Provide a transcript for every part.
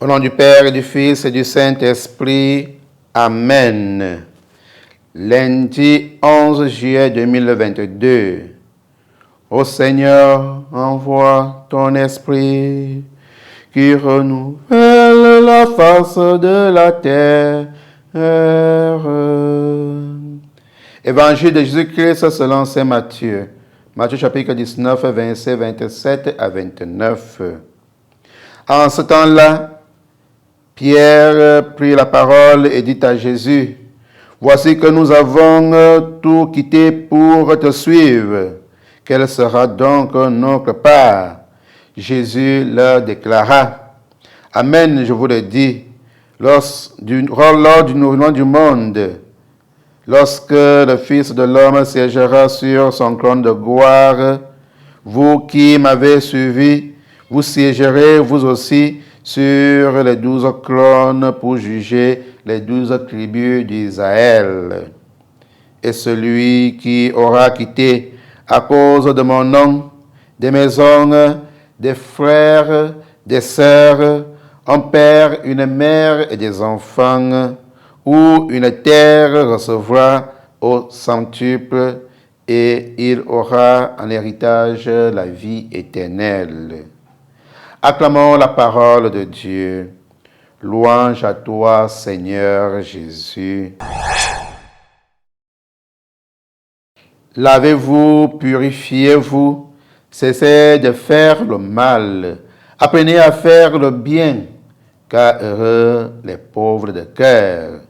Au nom du Père et du Fils et du Saint-Esprit. Amen. Lundi 11 juillet 2022. Ô Seigneur, envoie ton esprit qui renouvelle la face de la terre. Évangile de Jésus-Christ selon saint Matthieu. Matthieu chapitre 19, versets 27 à 29. En ce temps-là, Pierre prit la parole et dit à Jésus, « Voici que nous avons tout quitté pour te suivre. Quelle sera donc notre part ?» Jésus leur déclara, « Amen, je vous le dis, lors du renouvellement du monde, lorsque le Fils de l'homme siégera sur son trône de gloire, vous qui m'avez suivi, vous siégerez vous aussi sur les 12 trônes pour juger les 12 tribus d'Israël. Et celui qui aura quitté à cause de mon nom des maisons, des frères, des sœurs, un père, une mère et des enfants, ou une terre recevra au centuple, et il aura en héritage la vie éternelle. Acclamons la parole de Dieu. Louange à toi, Seigneur Jésus. Lavez-vous, purifiez-vous, cessez de faire le mal, apprenez à faire le bien, car heureux les pauvres de cœur.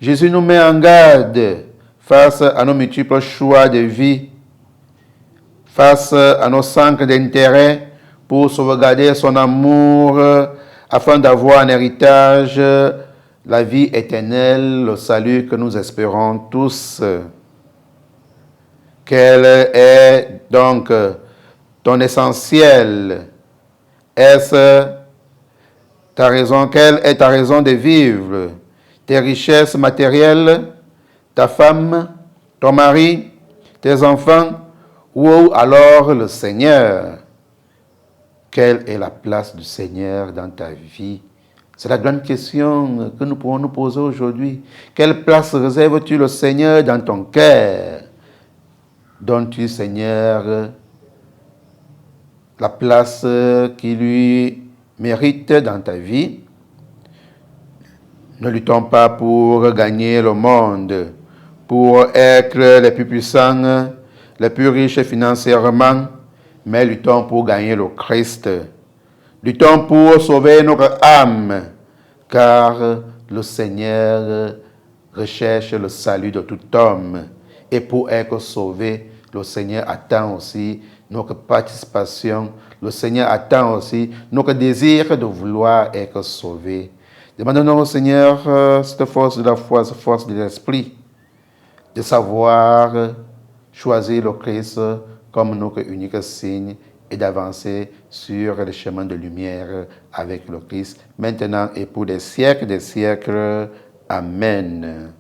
Jésus nous met en garde face à nos multiples choix de vie, face à nos centres d'intérêt, pour sauvegarder son amour, afin d'avoir en héritage la vie éternelle, le salut que nous espérons tous. Quel est donc ton essentiel? Est-ce ta raison? Quelle est ta raison de vivre? Tes richesses matérielles, ta femme, ton mari, tes enfants, ou alors le Seigneur? Quelle est la place du Seigneur dans ta vie? C'est la grande question que nous pouvons nous poser aujourd'hui. Quelle place réserves-tu le Seigneur dans ton cœur? Donnes-tu, Seigneur, la place qui lui mérite dans ta vie? Ne luttons pas pour gagner le monde, pour être les plus puissants, les plus riches financièrement, mais luttons pour gagner le Christ. Luttons pour sauver notre âme, car le Seigneur recherche le salut de tout homme. Et pour être sauvé, le Seigneur attend aussi notre participation. Le Seigneur attend aussi notre désir de vouloir être sauvé. Demandons au Seigneur cette force de la foi, cette force de l'esprit, de savoir choisir le Christ comme notre unique signe et d'avancer sur le chemin de lumière avec le Christ, maintenant et pour des siècles. Amen.